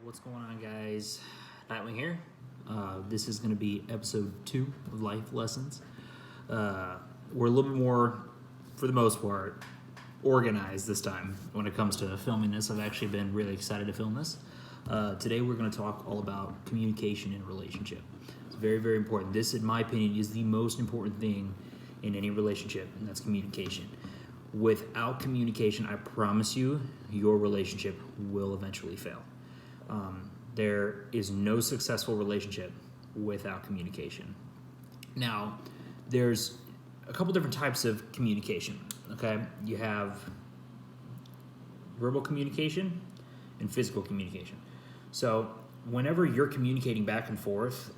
What's going on, guys? Nightwing here. This is going to be episode 2 of Life Lessons. We're a little bit more, for the most part, organized this time when it comes to filming this. I've actually been really excited to film this. Today we're going to talk all about communication in a relationship. It's very, very important. This, in my opinion, is the most important thing in any relationship, and that's communication. Without communication, I promise you, your relationship will eventually fail. There is no successful relationship without communication. Now, there's a couple different types of communication, okay? You have verbal communication and physical communication. So whenever you're communicating back and forth,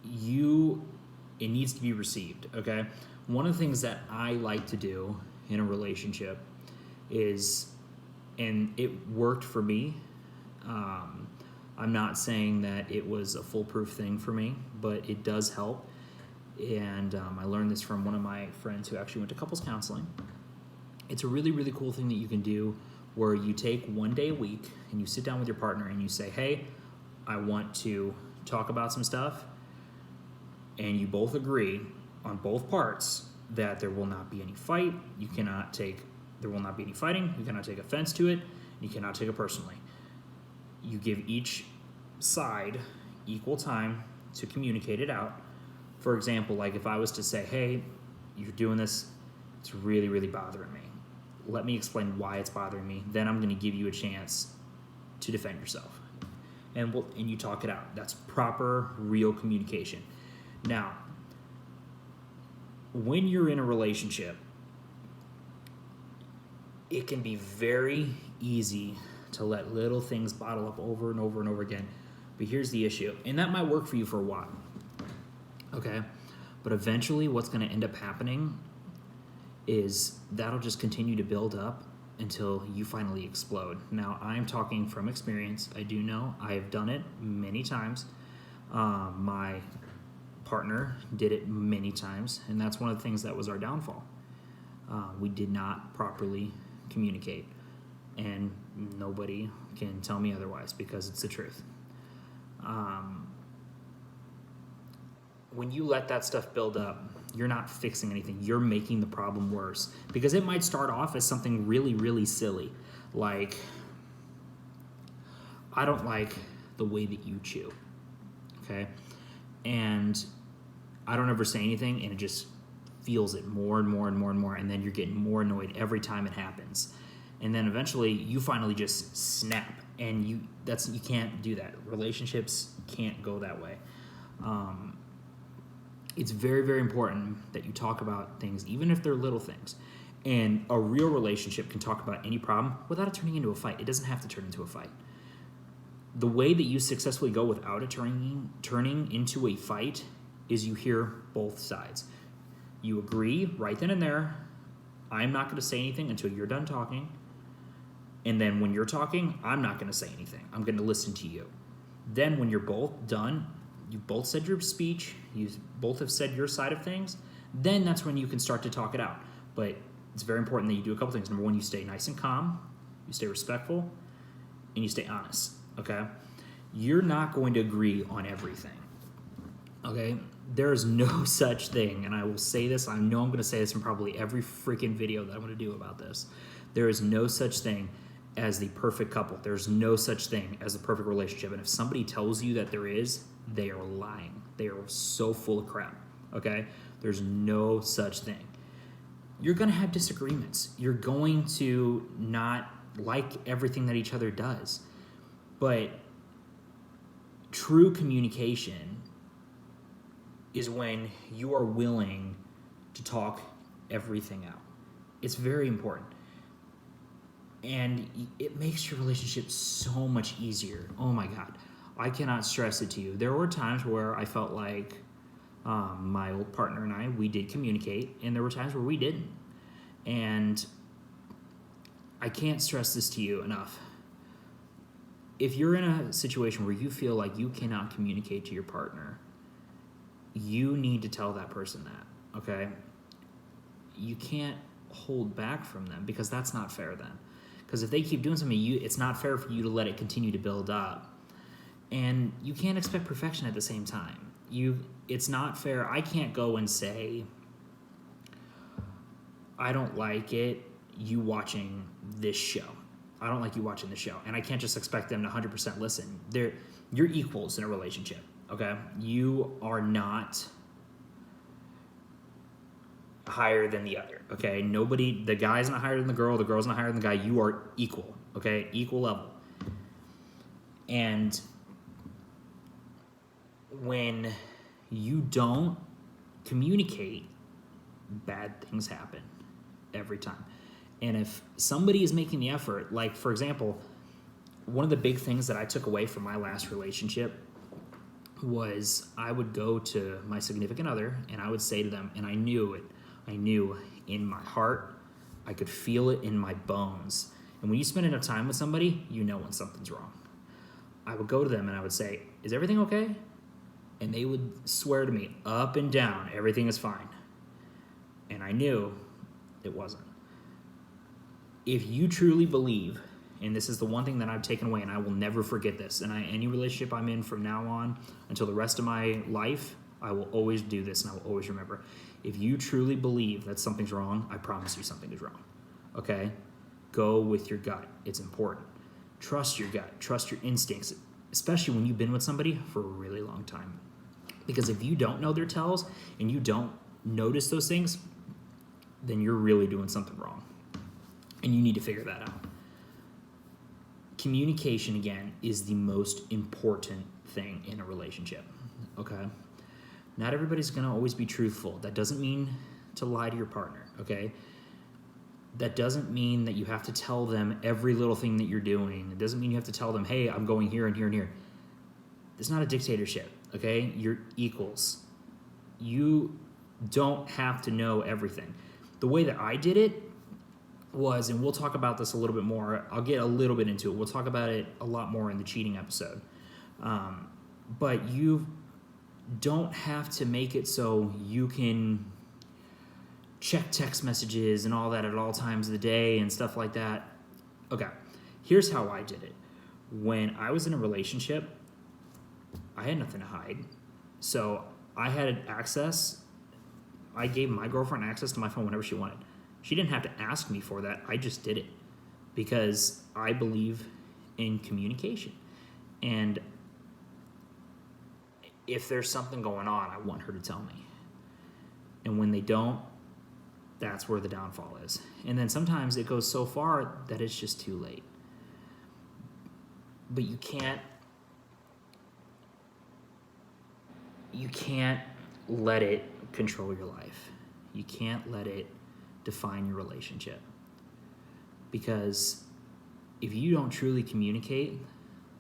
it needs to be received, okay? One of the things that I like to do in a relationship is, and it worked for me, I'm not saying that it was a foolproof thing for me, but it does help. And I learned this from one of my friends who actually went to couples counseling. It's a really, really cool thing that you can do where you take one day a week and you sit down with your partner and you say, hey, I want to talk about some stuff. And you both agree on both parts that there will not be any fight. There will not be any fighting. You cannot take offense to it. You cannot take it personally. You give each side equal time to communicate it out. For example, like if I was to say, hey, you're doing this, it's really, really bothering me. Let me explain why it's bothering me. Then I'm going to give you a chance to defend yourself. And you talk it out. That's proper, real communication. Now, when you're in a relationship, it can be very easy to let little things bottle up over and over and over again. But here's the issue, and that might work for you for a while, okay? But eventually what's going to end up happening is that'll just continue to build up until you finally explode. Now, I'm talking from experience. I do know. I have done it many times. My partner did it many times, and that's one of the things that was our downfall. We did not properly communicate. And nobody can tell me otherwise because it's the truth. When you let that stuff build up, you're not fixing anything. You're making the problem worse because it might start off as something really, really silly. Like, I don't like the way that you chew, okay? And I don't ever say anything, and it just feels it more and more and more and more, and then you're getting more annoyed every time it happens. And then eventually you finally just snap, and you can't do that. Relationships can't go that way. It's very, very important that you talk about things, even if they're little things. And a real relationship can talk about any problem without it turning into a fight. It doesn't have to turn into a fight. The way that you successfully go without it turning into a fight is you hear both sides. You agree right then and there, I'm not going to say anything until you're done talking. And then when you're talking, I'm not going to say anything. I'm going to listen to you. Then when you're both done, you both said your speech, you both have said your side of things, then that's when you can start to talk it out. But it's very important that you do a couple things. Number one, you stay nice and calm, you stay respectful, and you stay honest, okay? You're not going to agree on everything, okay? There is no such thing, and I will say this, I know I'm going to say this in probably every freaking video that I'm going to do about this. There is no such thing as the perfect couple. There's no such thing as the perfect relationship. And if somebody tells you that there is, they are lying. They are so full of crap, okay? There's no such thing. You're going to have disagreements. You're going to not like everything that each other does. But true communication is when you are willing to talk everything out. It's very important. And it makes your relationship so much easier. Oh my God. I cannot stress it to you. There were times where I felt like my old partner and I, we did communicate, and there were times where we didn't. And I can't stress this to you enough. If you're in a situation where you feel like you cannot communicate to your partner, you need to tell that person that, okay? You can't hold back from them because that's not fair then. Because if they keep doing something, it's not fair for you to let it continue to build up. And you can't expect perfection at the same time. It's not fair. I can't go and say, I don't like you watching this show. I don't like you watching the show. And I can't just expect them to 100% listen. You're equals in a relationship, okay? You are not higher than the other, okay? The guy's not higher than the girl's not higher than the guy. You are equal, okay? Equal level. And when you don't communicate, bad things happen every time. And if somebody is making the effort, like, for example, one of the big things that I took away from my last relationship was I would go to my significant other and I would say to them, and I knew in my heart, I could feel it in my bones. And when you spend enough time with somebody, you know when something's wrong. I would go to them and I would say, is everything okay? And they would swear to me up and down, everything is fine. And I knew it wasn't. If you truly believe, and this is the one thing that I've taken away, and I will never forget this, and any relationship I'm in from now on until the rest of my life, I will always do this and I will always remember. If you truly believe that something's wrong, I promise you something is wrong. Okay? Go with your gut. It's important. Trust your gut. Trust your instincts, especially when you've been with somebody for a really long time. Because if you don't know their tells and you don't notice those things, then you're really doing something wrong. And you need to figure that out. Communication, again, is the most important thing in a relationship. Okay? Not everybody's going to always be truthful. That doesn't mean to lie to your partner. Okay? That doesn't mean that you have to tell them every little thing that you're doing. It doesn't mean you have to tell them, hey, I'm going here and here and here. It's not a dictatorship. Okay? You're equals. You don't have to know everything. The way that I did it was, and we'll talk about this a little bit more, I'll get a little bit into it. We'll talk about it a lot more in the cheating episode. But you don't have to make it so you can check text messages and all that at all times of the day and stuff like that. Okay, here's how I did it. When I was in a relationship, I had nothing to hide. So I had access. I gave my girlfriend access to my phone whenever she wanted. She didn't have to ask me for that. I just did it because I believe in communication. And if there's something going on, I want her to tell me. And when they don't, that's where the downfall is. And then sometimes it goes so far that it's just too late. But you can't let it control your life. You can't let it define your relationship. Because if you don't truly communicate,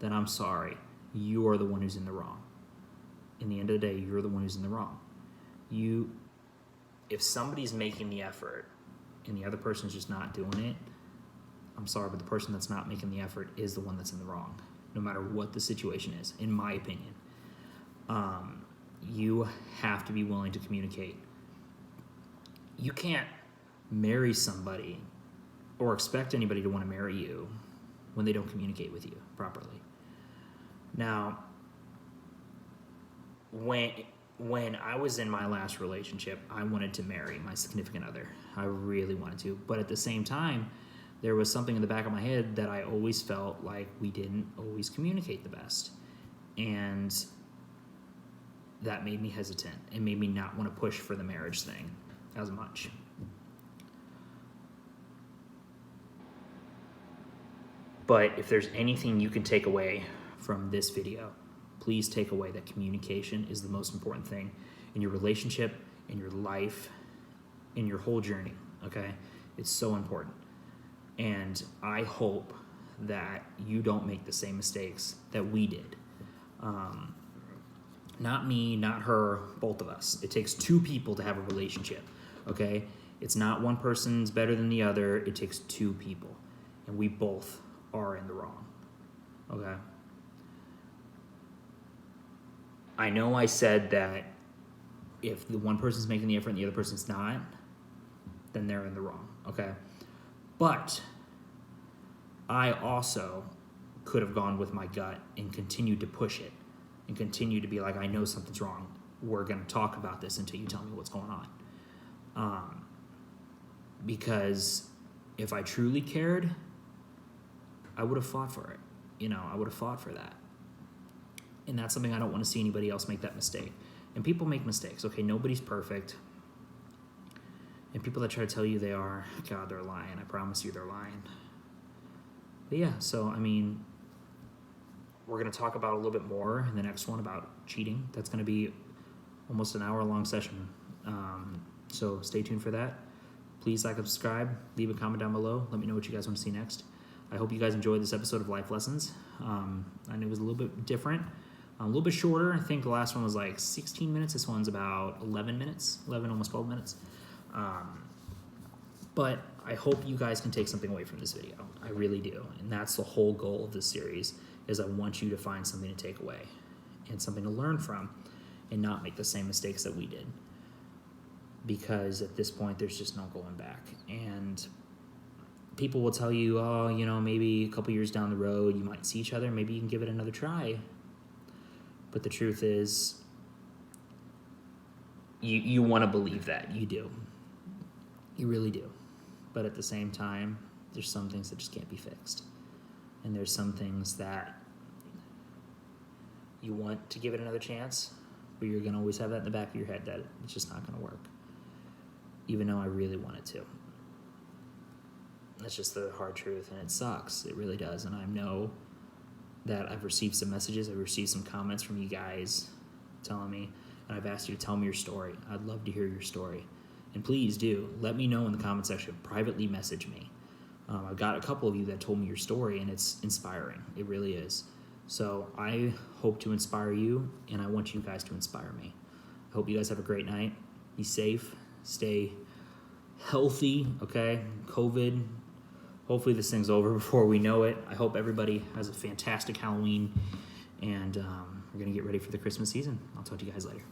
then I'm sorry, you are the one who's in the wrong. In the end of the day, you're the one who's in the wrong. If somebody's making the effort and the other person's just not doing it, I'm sorry, but the person that's not making the effort is the one that's in the wrong, no matter what the situation is, in my opinion. You have to be willing to communicate. You can't marry somebody or expect anybody to want to marry you when they don't communicate with you properly. Now, when I was in my last relationship, I wanted to marry my significant other. I really wanted to. But at the same time, there was something in the back of my head that I always felt like we didn't always communicate the best. And that made me hesitant. It made me not want to push for the marriage thing as much. But if there's anything you can take away from this video, please take away that communication is the most important thing in your relationship, in your life, in your whole journey, okay? It's so important. And I hope that you don't make the same mistakes that we did. Not me, not her, both of us. It takes two people to have a relationship, okay? It's not one person's better than the other. It takes two people. And we both are in the wrong, okay? I know I said that if the one person's making the effort and the other person's not, then they're in the wrong, okay? But I also could have gone with my gut and continued to push it and continue to be like, I know something's wrong. We're going to talk about this until you tell me what's going on. Because if I truly cared, I would have fought for it. I would have fought for that. And that's something I don't want to see anybody else make that mistake. And people make mistakes. Okay, nobody's perfect. And people that try to tell you they are, God, they're lying. I promise you they're lying. But yeah, so, we're going to talk about a little bit more in the next one about cheating. That's going to be almost an hour-long session. So stay tuned for that. Please like and subscribe. Leave a comment down below. Let me know what you guys want to see next. I hope you guys enjoyed this episode of Life Lessons. I know it was a little bit different. A little bit shorter. I think the last one was like 16 minutes. This one's about 11 minutes. 11, almost 12 minutes. But I hope you guys can take something away from this video. I really do. And that's the whole goal of this series, is I want you to find something to take away and something to learn from and not make the same mistakes that we did. Because at this point, there's just no going back. And people will tell you, oh, maybe a couple years down the road, you might see each other. Maybe you can give it another try. But the truth is, you want to believe that. You do. You really do. But at the same time, there's some things that just can't be fixed. And there's some things that you want to give it another chance, but you're going to always have that in the back of your head that it's just not going to work. Even though I really want it to. That's just the hard truth, and it sucks. It really does. And I know that I've received some messages. I've received some comments from you guys telling me, and I've asked you to tell me your story. I'd love to hear your story. And please do. Let me know in the comment section. Privately message me. I've got a couple of you that told me your story, and it's inspiring. It really is. So I hope to inspire you, and I want you guys to inspire me. I hope you guys have a great night. Be safe. Stay healthy, okay? COVID. Hopefully this thing's over before we know it. I hope everybody has a fantastic Halloween, and we're going to get ready for the Christmas season. I'll talk to you guys later.